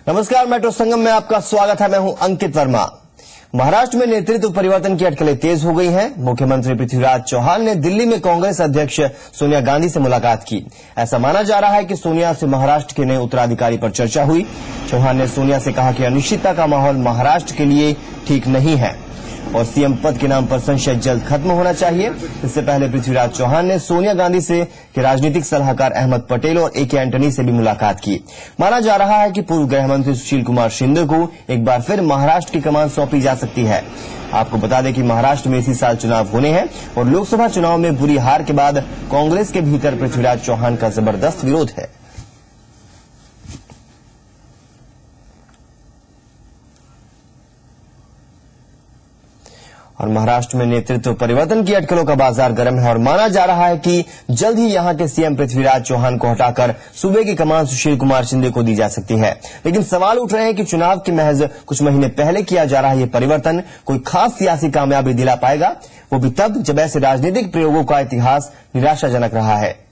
नमस्कार, मेट्रो संगम में आपका स्वागत है। मैं हूं अंकित वर्मा। महाराष्ट्र में नेतृत्व परिवर्तन की अटकलें तेज हो गई हैं। मुख्यमंत्री पृथ्वीराज चौहान ने दिल्ली में कांग्रेस अध्यक्ष सोनिया गांधी से मुलाकात की। ऐसा माना जा रहा है कि सोनिया से महाराष्ट्र के नए उत्तराधिकारी पर चर्चा हुई। चौहान ने सोनिया से कहा कि अनिश्चितता का माहौल महाराष्ट्र के लिए ठीक नहीं है और सीएम पद के नाम पर संशय जल्द खत्म होना चाहिए। इससे पहले पृथ्वीराज चौहान ने सोनिया गांधी से राजनीतिक सलाहकार अहमद पटेल और ए के एंटनी से भी मुलाकात की। माना जा रहा है कि पूर्व गृह मंत्री सुशील कुमार शिंदे को एक बार फिर महाराष्ट्र की कमान सौंपी जा सकती है। आपको बता दें कि महाराष्ट्र में इसी साल चुनाव होने हैं और लोकसभा चुनाव में बुरी हार के बाद कांग्रेस के भीतर पृथ्वीराज चौहान का जबरदस्त विरोध है। और महाराष्ट्र में नेतृत्व परिवर्तन की अटकलों का बाजार गर्म है और माना जा रहा है कि जल्द ही यहां के सीएम पृथ्वीराज चौहान को हटाकर सूबे की कमान सुशील कुमार शिंदे को दी जा सकती है। लेकिन सवाल उठ रहे हैं कि चुनाव के महज कुछ महीने पहले किया जा रहा यह परिवर्तन कोई खास सियासी कामयाबी दिला पाएगा, वो भी तब जब ऐसे राजनीतिक प्रयोगों का इतिहास निराशाजनक रहा है।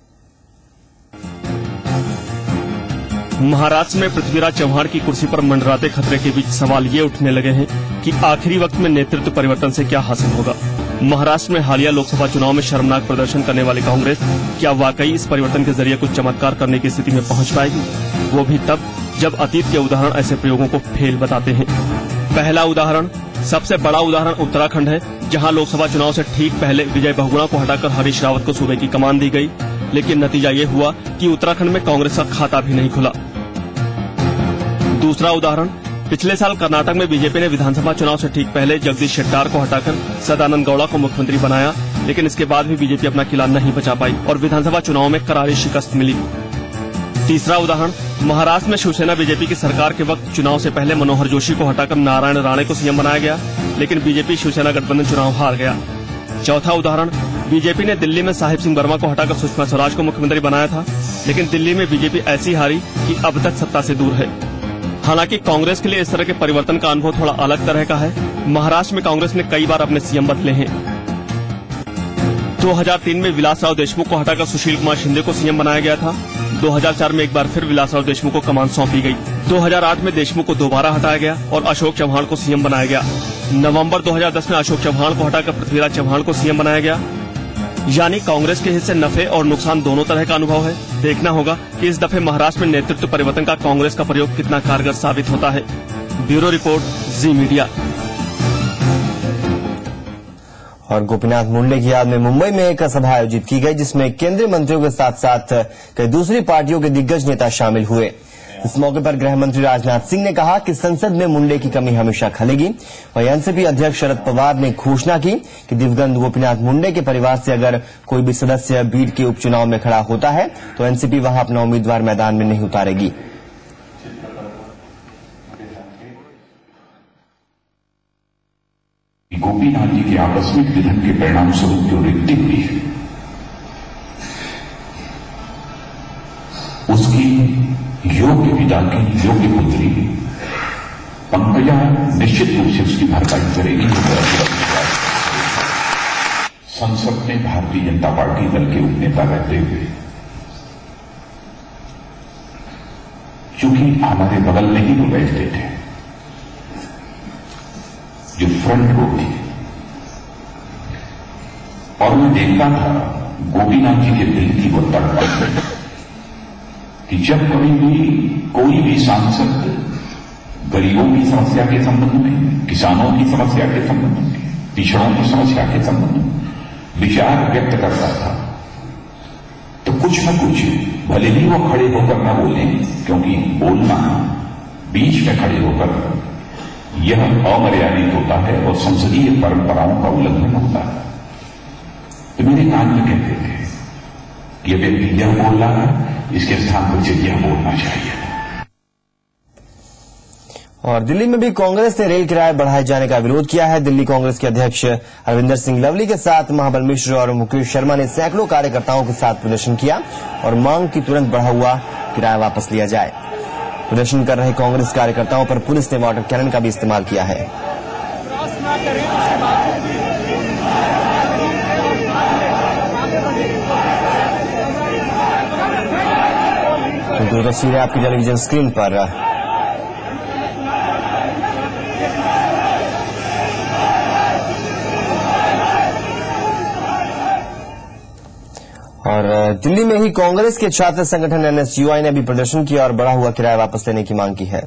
महाराष्ट्र में पृथ्वीराज चौहान की कुर्सी पर मंडराते खतरे के बीच सवाल ये उठने लगे हैं कि आखिरी वक्त में नेतृत्व परिवर्तन से क्या हासिल होगा। महाराष्ट्र में हालिया लोकसभा चुनाव में शर्मनाक प्रदर्शन करने वाली कांग्रेस क्या वाकई इस परिवर्तन के जरिए कुछ चमत्कार करने की स्थिति में पहुंच पाएगी, वो भी तब जब अतीत के उदाहरण ऐसे प्रयोगों को फेल बताते हैं। पहला उदाहरण, सबसे बड़ा उदाहरण उत्तराखंड है, जहां लोकसभा चुनाव से ठीक पहले विजय बहुगुणा को हटाकर हरीश रावत को सूबे की कमान दी गई, लेकिन नतीजा ये हुआ कि उत्तराखंड में कांग्रेस का खाता भी नहीं खुला। दूसरा उदाहरण, पिछले साल कर्नाटक में बीजेपी ने विधानसभा चुनाव से ठीक पहले जगदीश शेट्टार को हटाकर सदानंद गौड़ा को मुख्यमंत्री बनाया, लेकिन इसके बाद भी बीजेपी अपना किला नहीं बचा पाई और विधानसभा चुनाव में करारी शिकस्त मिली। तीसरा उदाहरण, महाराष्ट्र में शिवसेना बीजेपी की सरकार के वक्त चुनाव से पहले मनोहर जोशी को हटाकर नारायण राणे को सीएम बनाया गया, लेकिन बीजेपी शिवसेना गठबंधन चुनाव हार गया। चौथा उदाहरण, बीजेपी ने दिल्ली में साहिब सिंह वर्मा को हटाकर सुषमा स्वराज को मुख्यमंत्री बनाया था, लेकिन दिल्ली में बीजेपी ऐसी हारी कि अब तक सत्ता से दूर है। हालांकि कांग्रेस के लिए इस तरह के परिवर्तन का अनुभव थोड़ा अलग तरह का है। महाराष्ट्र में कांग्रेस ने कई बार अपने सीएम बदले हैं। 2003 में विलासराव देशमुख को हटाकर सुशील कुमार शिंदे को सीएम बनाया गया था। 2004 में एक बार फिर विलासराव देशमुख को कमान सौंपी गई। 2008 में देशमुख को दोबारा हटाया गया और अशोक चव्हाण को सीएम बनाया गया। नवंबर 2010 में अशोक चव्हाण को हटाकर पृथ्वीराज चौहान को सीएम बनाया गया। यानी कांग्रेस के हिस्से नफे और नुकसान दोनों तरह का अनुभव है। देखना होगा कि इस दफे महाराष्ट्र में नेतृत्व परिवर्तन का कांग्रेस का प्रयोग कितना कारगर साबित होता है। ब्यूरो रिपोर्ट, जी मीडिया। और गोपीनाथ मुंडे की याद में मुंबई में एक सभा आयोजित की गई, जिसमें केंद्रीय मंत्रियों के साथ साथ कई दूसरी पार्टियों के दिग्गज नेता शामिल हुए। इस मौके पर गृह मंत्री राजनाथ सिंह ने कहा कि संसद में मुंडे की कमी हमेशा खलेगी। वहीं एनसीपी अध्यक्ष शरद पवार ने घोषणा की कि दिवंगत गोपीनाथ मुंडे के परिवार से अगर कोई भी सदस्य बीड के उपचुनाव में खड़ा होता है तो एनसीपी वहां अपना उम्मीदवार मैदान में नहीं उतारेगी। गोपीनाथ जी के आकस्मिक निधन के परिणाम स्वरूप जो रिक्ति हुई है, उसकी योग्य पिता की योग्य पुत्री पंकजा निश्चित रूप से उसकी भरपाई करेगी। संसद में भारतीय जनता पार्टी दल के उपनेता रहते हुए, चूंकि हमारे बगल में ही वो बैठते थे, जो फ्रंट रो थी, और मैं देखता था गोपीनाथ जी के दिल की वो तड़पन कि जब कभी भी कोई भी सांसद गरीबों की समस्या के संबंध में, किसानों की समस्या के संबंध में, पिछड़ों की समस्या के संबंध में विचार व्यक्त करता था, तो कुछ न कुछ, भले ही वो खड़े होकर न बोले, क्योंकि बोलना बीच में खड़े होकर यह अमर्यादित होता है और संसदीय परंपराओं का उल्लंघन होता है, तो मेरे कान में कहते थे कि यह व्यक्ति यह बोल रहा है, इसके स्थान पर से यह बोलना चाहिए। और दिल्ली में भी कांग्रेस ने रेल किराए बढ़ाए जाने का विरोध किया है। दिल्ली कांग्रेस के अध्यक्ष अरविंदर सिंह लवली के साथ महाबल मिश्र और मुकेश शर्मा ने सैकड़ों कार्यकर्ताओं के साथ प्रदर्शन किया और मांग की तुरंत बढ़ा हुआ किराया वापस लिया जाए। प्रदर्शन कर रहे कांग्रेस कार्यकर्ताओं पर पुलिस ने वाटर कैनन का भी इस्तेमाल किया है। दो तस्वीरें आपकी टेलीविजन स्क्रीन पर और दिल्ली में ही कांग्रेस के छात्र संगठन एनएसयूआई ने भी प्रदर्शन किया और बढ़ा हुआ किराया वापस लेने की मांग की है।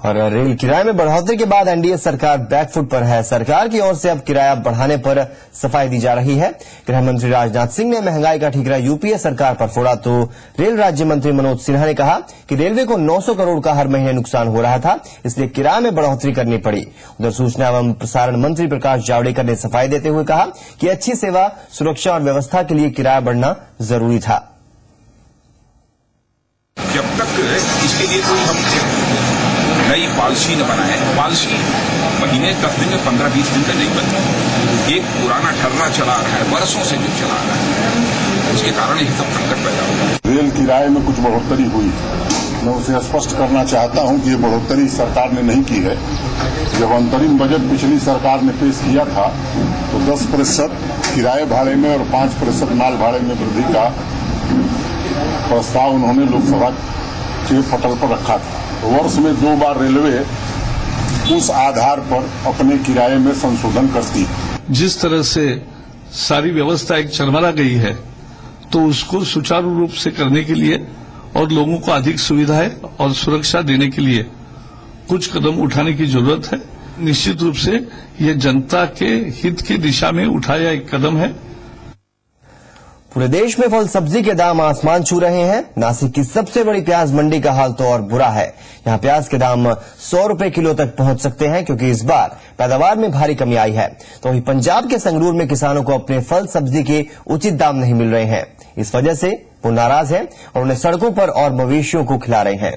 और रेल किराए में बढ़ोतरी के बाद एनडीए सरकार बैकफुट पर है। सरकार की ओर से अब किराया बढ़ाने पर सफाई दी जा रही है। गृह मंत्री राजनाथ सिंह ने महंगाई का ठीकरा यूपीए सरकार पर फोड़ा तो रेल राज्य मंत्री मनोज सिन्हा ने कहा कि रेलवे को 900 करोड़ का हर महीने नुकसान हो रहा था, इसलिए किराए में बढ़ोतरी करनी पड़ी। उधर सूचना एवं प्रसारण मंत्री प्रकाश जावड़ेकर ने सफाई देते हुए कहा कि अच्छी सेवा, सुरक्षा और व्यवस्था के लिए किराया बढ़ना जरूरी था। जब तक इसके लिए कोई हम नई पॉलिसी न बनाए, पॉलिसी महीने 10 दिन में 15-20 दिन में नहीं बनती। एक पुराना ठर्रा चला रहा है, वर्षों से जो चला रहा है, उसके कारण ये सब संकट पैदा हुआ। रेल किराए में कुछ बढ़ोतरी हुई, मैं उसे स्पष्ट करना चाहता हूं कि ये बढ़ोतरी सरकार ने नहीं की है। जब अंतरिम बजट पिछली सरकार ने पेश किया था तो 10% किराए भाड़े में और 5% माल भाड़े में वृद्धि का प्रस्ताव उन्होंने लोकसभा के पटल पर रखा था। वर्ष में 2 बार रेलवे उस आधार पर अपने किराए में संशोधन करती है। जिस तरह से सारी व्यवस्था एक चरमरा गई है तो उसको सुचारू रूप से करने के लिए और लोगों को अधिक सुविधाएं और सुरक्षा देने के लिए कुछ कदम उठाने की जरूरत है। निश्चित रूप से यह जनता के हित की दिशा में उठाया एक कदम है। पूरे देश में फल सब्जी के दाम आसमान छू रहे हैं। नासिक की सबसे बड़ी प्याज मंडी का हाल तो और बुरा है। यहां प्याज के दाम 100 रुपए किलो तक पहुंच सकते हैं क्योंकि इस बार पैदावार में भारी कमी आई है। तो वहीं पंजाब के संगरूर में किसानों को अपने फल सब्जी के उचित दाम नहीं मिल रहे हैं। इस वजह से वो नाराज हैं और उन्हें सड़कों पर और मवेशियों को खिला रहे हैं।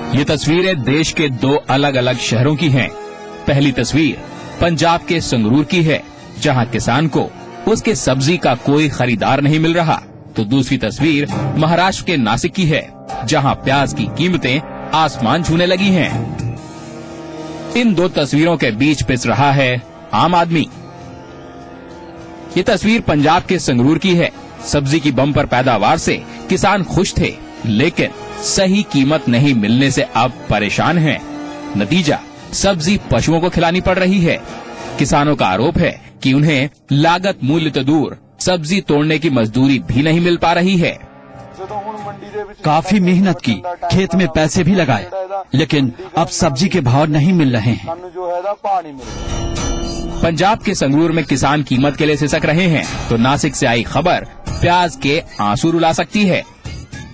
ये तस्वीरें देश के 2 अलग अलग शहरों की हैं। पहली तस्वीर पंजाब के संगरूर की है, जहां किसान को उसके सब्जी का कोई खरीदार नहीं मिल रहा। तो दूसरी तस्वीर महाराष्ट्र के नासिक की है, जहां प्याज की कीमतें आसमान छूने लगी हैं। इन 2 तस्वीरों के बीच पिस रहा है आम आदमी। ये तस्वीर पंजाब के संगरूर की है। सब्जी की बम्पर पैदावार से किसान खुश थे, लेकिन सही कीमत नहीं मिलने से अब परेशान हैं। नतीजा, सब्जी पशुओं को खिलानी पड़ रही है। किसानों का आरोप है कि उन्हें लागत मूल्य तो दूर, सब्जी तोड़ने की मजदूरी भी नहीं मिल पा रही है। काफी मेहनत की, खेत में पैसे भी लगाए, लेकिन अब सब्जी के भाव नहीं मिल रहे हैं। पंजाब के संगरूर में किसान कीमत के लिए सिसक रहे हैं, तो नासिक से आई खबर प्याज के आंसू रुला सकती है।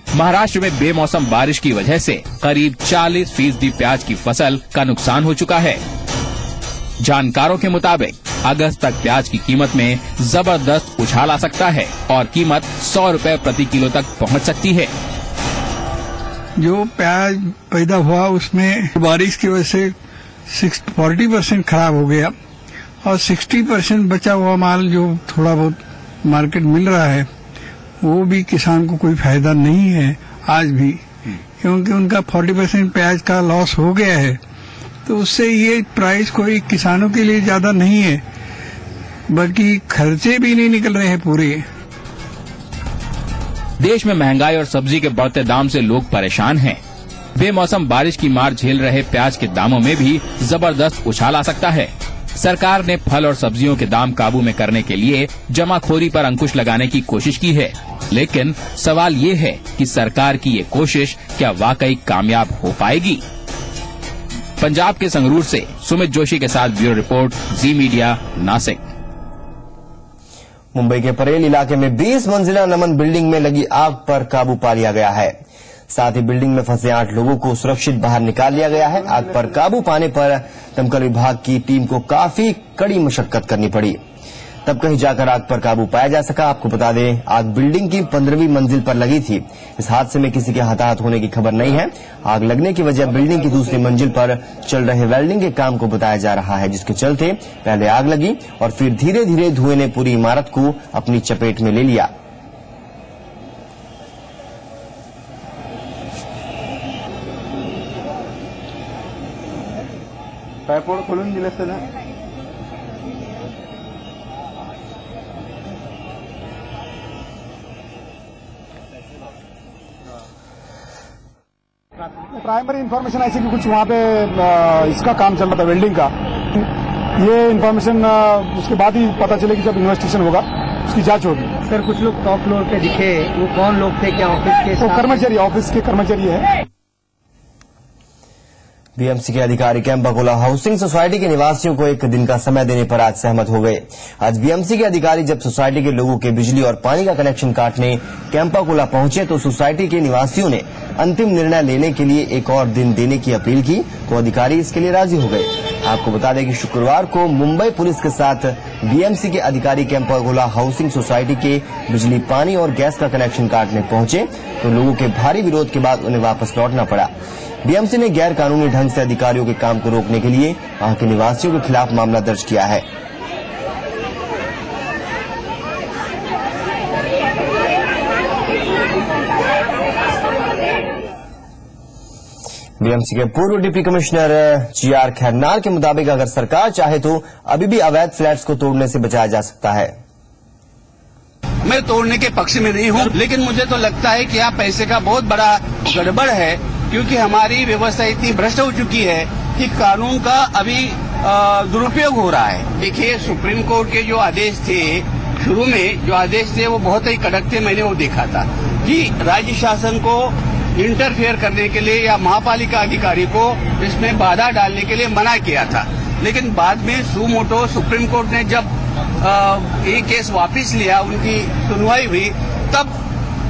महाराष्ट्र में बेमौसम बारिश की वजह से करीब 40% प्याज की फसल का नुकसान हो चुका है। जानकारों के मुताबिक अगस्त तक प्याज की कीमत में जबरदस्त उछाल आ सकता है और कीमत 100 रुपए प्रति किलो तक पहुंच सकती है। जो प्याज पैदा हुआ उसमें बारिश की वजह से 40% खराब हो गया और 60% बचा हुआ माल जो थोड़ा बहुत मार्केट मिल रहा है वो भी किसान को कोई फायदा नहीं है आज भी, क्योंकि उनका 40% प्याज का लॉस हो गया है। तो उससे ये प्राइस कोई किसानों के लिए ज्यादा नहीं है, बल्कि खर्चे भी नहीं निकल रहे हैं पूरे। देश में महंगाई और सब्जी के बढ़ते दाम से लोग परेशान हैं। बेमौसम बारिश की मार झेल रहे प्याज के दामों में भी जबरदस्त उछाल आ सकता है। सरकार ने फल और सब्जियों के दाम काबू में करने के लिए जमाखोरी पर अंकुश लगाने की कोशिश की है, लेकिन सवाल ये है कि सरकार की ये कोशिश क्या वाकई कामयाब हो पाएगी। पंजाब के संगरूर से सुमित जोशी के साथ ब्यूरो रिपोर्ट, जी मीडिया, नासिक। मुंबई के परेल इलाके में 20 मंजिला नमन बिल्डिंग में लगी आग पर काबू पा लिया गया है। साथ ही बिल्डिंग में फंसे 8 लोगों को सुरक्षित बाहर निकाल लिया गया है। आग पर काबू पाने पर दमकल विभाग की टीम को काफी कड़ी मशक्कत करनी पड़ी। तब कहीं जाकर आग पर काबू पाया जा सका। आपको बता दें, आग बिल्डिंग की 15वीं मंजिल पर लगी थी। इस हादसे में किसी के हताहत होने की खबर नहीं है। आग लगने की वजह बिल्डिंग की दूसरी मंजिल पर चल रहे वेल्डिंग के काम को बताया जा रहा है, जिसके चलते पहले आग लगी और फिर धीरे धीरे धुएं ने पूरी इमारत को अपनी चपेट में ले लिया। खोलून दिले असते ना। प्राइमरी इंफॉर्मेशन ऐसी कि कुछ वहाँ पे इसका काम चल रहा था, वेल्डिंग का। ये इंफॉर्मेशन उसके बाद ही पता चलेगी जब इन्वेस्टिगेशन होगा, उसकी जांच होगी। सर, कुछ लोग टॉप फ्लोर पे दिखे, वो कौन लोग थे? क्या ऑफिस के? वो कर्मचारी, ऑफिस के कर्मचारी है। बीएमसी के अधिकारी कैंपाकोला हाउसिंग सोसाइटी के निवासियों को एक दिन का समय देने पर आज सहमत हो गए। आज बीएमसी के अधिकारी जब सोसाइटी के लोगों के बिजली और पानी का कनेक्शन काटने कैंपाकोला पहुंचे तो सोसाइटी के निवासियों ने अंतिम निर्णय लेने के लिए एक और दिन देने की अपील की, तो अधिकारी इसके लिए राजी हो गए। आपको बता दें कि शुक्रवार को मुंबई पुलिस के साथ बीएमसी के अधिकारी कैंपाकोला हाउसिंग सोसाइटी के बिजली, पानी और गैस का कनेक्शन काटने पहुंचे तो लोगों के भारी विरोध के बाद उन्हें वापस लौटना पड़ा। बीएमसी ने गैर कानूनी ढंग से अधिकारियों के काम को रोकने के लिए वहां के निवासियों के खिलाफ मामला दर्ज किया है। बीएमसी के पूर्व डिप्टी कमिश्नर जीआर खैरनार के मुताबिक अगर सरकार चाहे तो अभी भी अवैध फ्लैट्स को तोड़ने से बचाया जा सकता है। मैं तोड़ने के पक्ष में नहीं हूं, लेकिन मुझे तो लगता है कि यहाँ पैसे का बहुत बड़ा गड़बड़ है, क्योंकि हमारी व्यवस्था इतनी भ्रष्ट हो चुकी है कि कानून का अभी दुरुपयोग हो रहा है। देखिए, सुप्रीम कोर्ट के जो आदेश थे, शुरू में जो आदेश थे वो बहुत ही कड़क थे। मैंने वो देखा था कि राज्य शासन को इंटरफेयर करने के लिए या महापालिका अधिकारी को इसमें बाधा डालने के लिए मना किया था। लेकिन बाद में सुमोटो सुप्रीम कोर्ट ने जब ये केस वापस लिया, उनकी सुनवाई हुई, तब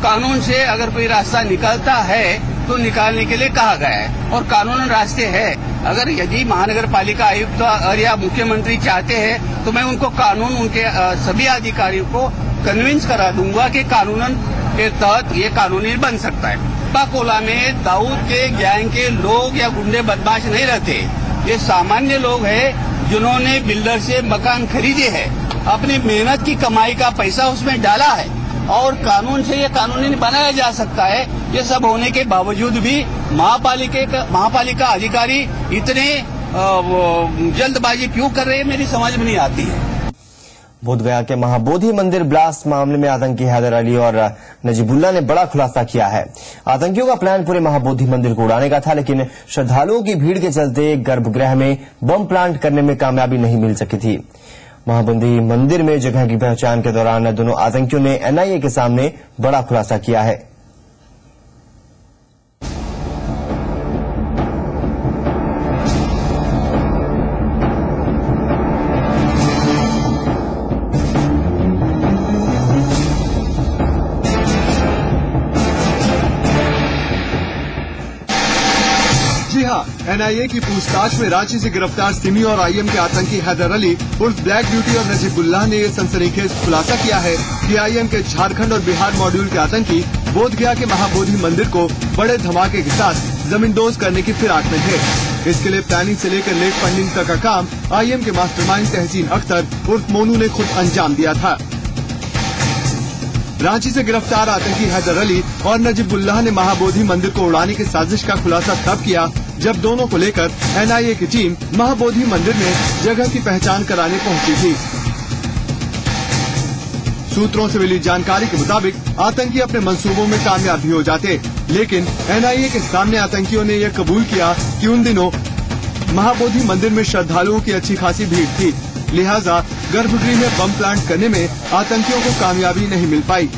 कानून से अगर कोई रास्ता निकलता है तो निकालने के लिए कहा गया है और कानूनन रास्ते हैं। अगर यदि महानगर पालिका आयुक्त और या मुख्यमंत्री चाहते हैं तो मैं उनको कानून, उनके सभी अधिकारियों को कन्विंस करा दूंगा कि कानूनन के तहत ये कानूनी बन सकता है। कैंपाकोला में दाऊद के गैंग के लोग या गुंडे बदमाश नहीं रहते, ये सामान्य लोग हैं जिन्होंने बिल्डर से मकान खरीदे हैं, अपनी मेहनत की कमाई का पैसा उसमें डाला है और कानून से ये कानूनी बनाया जा सकता है। ये सब होने के बावजूद भी महापालिका अधिकारी इतने जल्दबाजी क्यों कर रहे हैं, मेरी समझ में नहीं आती है। बोधगया के महाबोधि मंदिर ब्लास्ट मामले में आतंकी हैदर अली और नजीबुल्ला ने बड़ा खुलासा किया है। आतंकियों का प्लान पूरे महाबोधि मंदिर को उड़ाने का था, लेकिन श्रद्धालुओं की भीड़ के चलते गर्भगृह में बम प्लांट करने में कामयाबी नहीं मिल सकी थी। महाबोधि मंदिर में जगह की पहचान के दौरान दोनों आतंकियों ने एनआईए के सामने बड़ा खुलासा किया है। एनआईए की पूछताछ में रांची से गिरफ्तार सिमी और आईएम के आतंकी हैदर अली उर्फ ब्लैक ब्यूटी और नजीबुल्लाह ने ये सनसनीखेज खुलासा किया है कि आईएम के झारखंड और बिहार मॉड्यूल के आतंकी बोधगया के महाबोधि मंदिर को बड़े धमाके के साथ जमींदोज करने की फिराक में थे। इसके लिए प्लानिंग से लेकर लेट फंडिंग तक का काम आईएम के मास्टरमाइंड तहसीन अख्तर उर्फ मोनू ने खुद अंजाम दिया था। रांची से गिरफ्तार आतंकी हैदर अली और नजीबुल्लाह ने महाबोधि मंदिर को उड़ाने की साजिश का खुलासा तब किया जब दोनों को लेकर एनआईए की टीम महाबोधि मंदिर में जगह की पहचान कराने पहुंची थी। सूत्रों से मिली जानकारी के मुताबिक आतंकी अपने मंसूबों में कामयाब भी हो जाते, लेकिन एनआईए के सामने आतंकियों ने यह कबूल किया कि उन दिनों महाबोधि मंदिर में श्रद्धालुओं की अच्छी खासी भीड़ थी, लिहाजा गर्भगृह में बम प्लांट करने में आतंकियों को कामयाबी नहीं मिल पाई,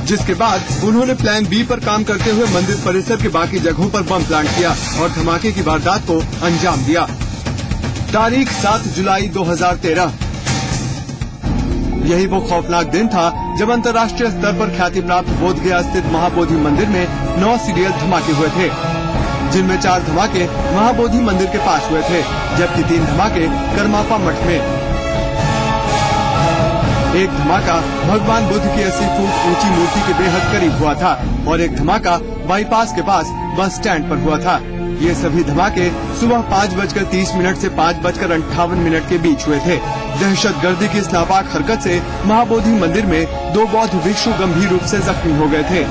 जिसके बाद उन्होंने प्लान बी पर काम करते हुए मंदिर परिसर के बाकी जगहों पर बम प्लांट किया और धमाके की वारदात को अंजाम दिया। तारीख 7 जुलाई 2013। यही वो खौफनाक दिन था जब अंतर्राष्ट्रीय स्तर पर ख्याति प्राप्त बोधगया स्थित महाबोधि मंदिर में 9 सीरियल धमाके हुए थे, जिनमें 4 धमाके महाबोधि मंदिर के पास हुए थे, जबकि 3 धमाके करमापा मठ में। एक धमाका भगवान बुद्ध की 80 फुट ऊंची मूर्ति के बेहद करीब हुआ था और एक धमाका बाईपास के पास बस स्टैंड पर हुआ था। ये सभी धमाके सुबह 5:30 से 5:58 के बीच हुए थे। दहशतगर्दी की इस नापाक हरकत से महाबोधि मंदिर में 2 बौद्ध भिक्षु गंभीर रूप से जख्मी हो गए थे।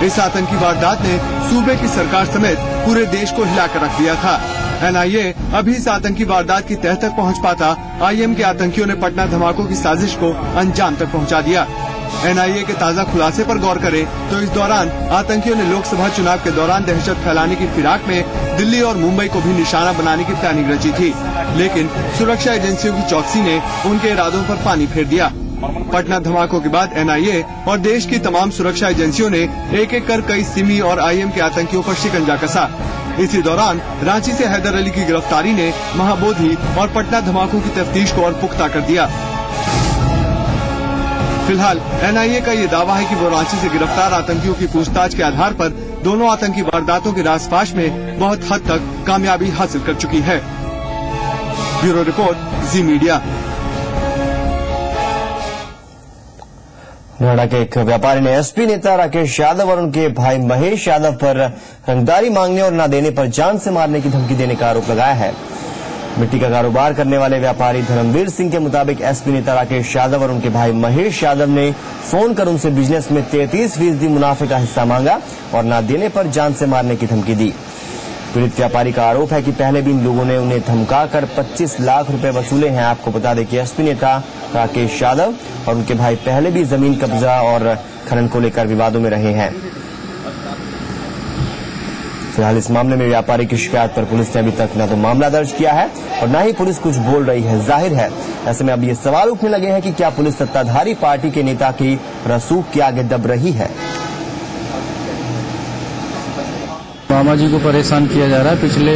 इस आतंकी वारदात ने सूबे की सरकार समेत पूरे देश को हिलाकर रख दिया था। एनआईए अभी इस आतंकी वारदात की तह तक पहुंच पाता, आईएम के आतंकियों ने पटना धमाकों की साजिश को अंजाम तक पहुंचा दिया। एनआईए के ताज़ा खुलासे पर गौर करें तो इस दौरान आतंकियों ने लोकसभा चुनाव के दौरान दहशत फैलाने की फिराक में दिल्ली और मुंबई को भी निशाना बनाने की प्लानिंग रची थी, लेकिन सुरक्षा एजेंसियों की चौकसी ने उनके इरादों पर पानी फेर दिया। पटना धमाकों के बाद एनआईए और देश की तमाम सुरक्षा एजेंसियों ने एक एक कर कई सिमी और आईएम के आतंकियों पर शिकंजा कसा। इसी दौरान रांची से हैदर अली की गिरफ्तारी ने महाबोधि और पटना धमाकों की तफ्तीश को और पुख्ता कर दिया। फिलहाल एनआईए का ये दावा है कि वो रांची से गिरफ्तार आतंकियों की पूछताछ के आधार पर दोनों आतंकी वारदातों के रासपाश में बहुत हद तक कामयाबी हासिल कर चुकी है। ब्यूरो रिपोर्ट, जी मीडिया। नोएडा के एक व्यापारी ने एसपी नेता राकेश यादव और उनके भाई महेश यादव पर रंगदारी मांगने और न देने पर जान से मारने की धमकी देने का आरोप लगाया है। मिट्टी का कारोबार करने वाले व्यापारी धर्मवीर सिंह के मुताबिक एसपी नेता राकेश यादव और उनके भाई महेश यादव ने फोन कर उनसे बिजनेस में 33% मुनाफे का हिस्सा मांगा और न देने पर जान से मारने की धमकी दी। पीड़ित व्यापारी का आरोप है कि पहले भी इन लोगों ने उन्हें धमकाकर 25 लाख रुपए वसूले हैं। आपको बता दें कि एसपी नेता राकेश यादव और उनके भाई पहले भी जमीन कब्जा और खनन को लेकर विवादों में रहे हैं। फिलहाल इस मामले में व्यापारी की शिकायत पर पुलिस ने अभी तक न तो मामला दर्ज किया है और न ही पुलिस कुछ बोल रही है। जाहिर है ऐसे में अब ये सवाल उठने लगे हैं कि क्या पुलिस सत्ताधारी पार्टी के नेता की रसूख के आगे दब रही है। मामा जी को परेशान किया जा रहा है। पिछले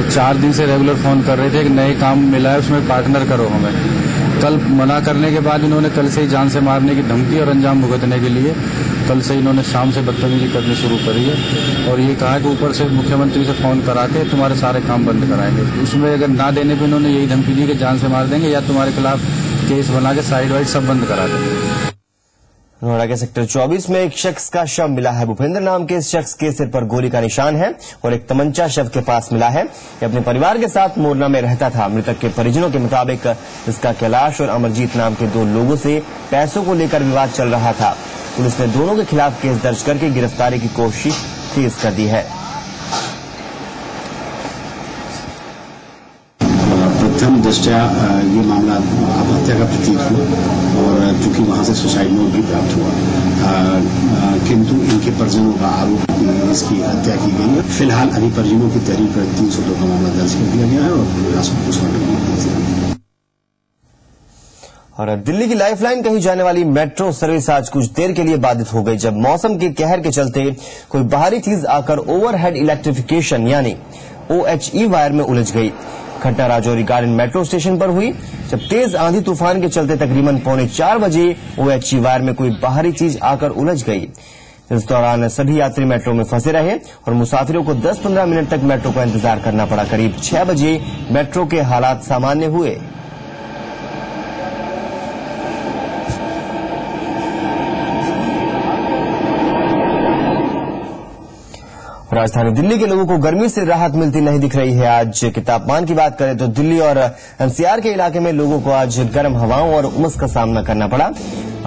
4 दिन से रेगुलर फोन कर रहे थे कि नए काम मिला है, उसमें पार्टनर करो हमें। कल मना करने के बाद इन्होंने कल से ही जान से मारने की धमकी और अंजाम भुगतने के लिए कल से इन्होंने शाम से बदतमीजी करनी शुरू करी है और ये कहा कि ऊपर से मुख्यमंत्री से फोन करा के तुम्हारे सारे काम बंद कराएंगे। उसमें अगर ना देने पे इन्होंने यही धमकी दी कि जान से मार देंगे या तुम्हारे खिलाफ केस बना के साइड वाइड सब बंद करा देंगे। नोएडा के सेक्टर 24 में एक शख्स का शव मिला है। भूपेंद्र नाम के इस शख्स के सिर पर गोली का निशान है और एक तमंचा शव के पास मिला है। ये अपने परिवार के साथ मोरना में रहता था। मृतक के परिजनों के मुताबिक इसका कैलाश और अमरजीत नाम के 2 लोगों से पैसों को लेकर विवाद चल रहा था। पुलिस ने दोनों के खिलाफ केस दर्ज करके गिरफ्तारी की कोशिश तेज कर दी है। प्रथम दृष्टया ये मामला हत्या का प्रतीत हुआ और चूंकि वहां से सुसाइड नोट भी प्राप्त हुआ, किंतु इनके परिजनों का आरोप इसकी हत्या की गई है। फिलहाल अभी परिजनों की तहरीर पर 302 का मामला दर्ज कर दिया गया है और प्रयास को पोस्टमार्टम। और दिल्ली की लाइफलाइन कही जाने वाली मेट्रो सर्विस आज कुछ देर के लिए बाधित हो गई जब मौसम के कहर के चलते कोई बाहरी चीज आकर ओवरहेड इलेक्ट्रिफिकेशन यानी OHE वायर में उलझ गई। घटना राजौरी गार्डन मेट्रो स्टेशन पर हुई जब तेज आंधी तूफान के चलते तकरीबन 3:45 बजे OHE वायर में कोई बाहरी चीज आकर उलझ गई। इस दौरान सभी यात्री मेट्रो में फंसे रहे और मुसाफिरों को 10-15 मिनट तक मेट्रो का इंतजार करना पड़ा। करीब 6 बजे मेट्रो के हालात सामान्य हुए। राजधानी दिल्ली के लोगों को गर्मी से राहत मिलती नहीं दिख रही है। आज के तापमान की बात करें तो दिल्ली और NCR के इलाके में लोगों को आज गर्म हवाओं और उमस का सामना करना पड़ा।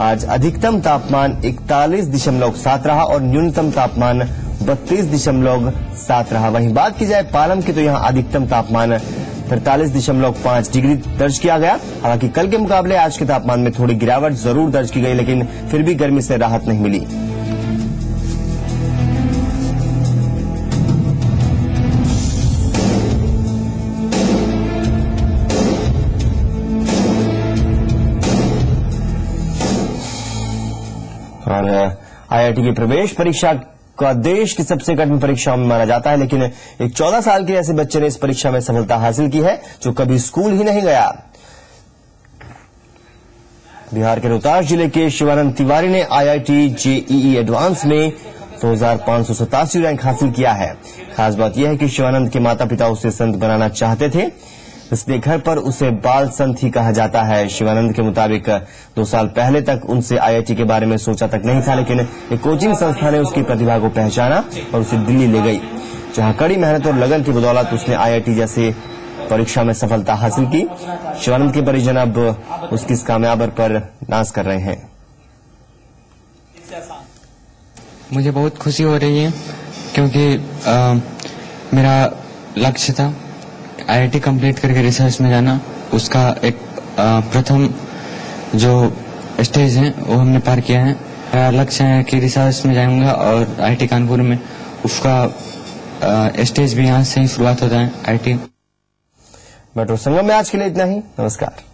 आज अधिकतम तापमान 41.7 रहा और न्यूनतम तापमान 32.7 रहा। वहीं बात की जाए पालम की तो यहां अधिकतम तापमान 43.5 डिग्री दर्ज किया गया। हालांकि कल के मुकाबले आज के तापमान में थोड़ी गिरावट जरूर दर्ज की गई, लेकिन फिर भी गर्मी से राहत नहीं मिली। और IIT की प्रवेश परीक्षा का देश की सबसे कठिन परीक्षाओं में माना जाता है, लेकिन एक 14 साल के ऐसे बच्चे ने इस परीक्षा में सफलता हासिल की है जो कभी स्कूल ही नहीं गया। बिहार के रोहतास जिले के शिवानंद तिवारी ने IIT JEE एडवांस में 2587 रैंक हासिल किया है। खास बात यह है कि शिवानंद के माता पिता उसे संत बनाना चाहते थे। इसलिए घर पर उसे बाल संत ही कहा जाता है। शिवानंद के मुताबिक 2 साल पहले तक उनसे IIT के बारे में सोचा तक नहीं था, लेकिन एक कोचिंग संस्था ने उसकी प्रतिभा को पहचाना और उसे दिल्ली ले गई, जहां कड़ी मेहनत और लगन की बदौलत उसने IIT जैसे परीक्षा में सफलता हासिल की। शिवानंद के परिजन अब उसकी इस कामयाबी पर नाज कर रहे हैं। मुझे बहुत खुशी हो रही है क्योंकि मेरा लक्ष्य था IIT कंप्लीट करके रिसर्च में जाना। उसका एक प्रथम जो स्टेज है वो हमने पार किया है। मेरा लक्ष्य है कि रिसर्च में जाऊंगा और IIT कानपुर में उसका स्टेज भी यहाँ से ही शुरुआत होता है। IIT मेट्रो संगम में आज के लिए इतना ही। नमस्कार।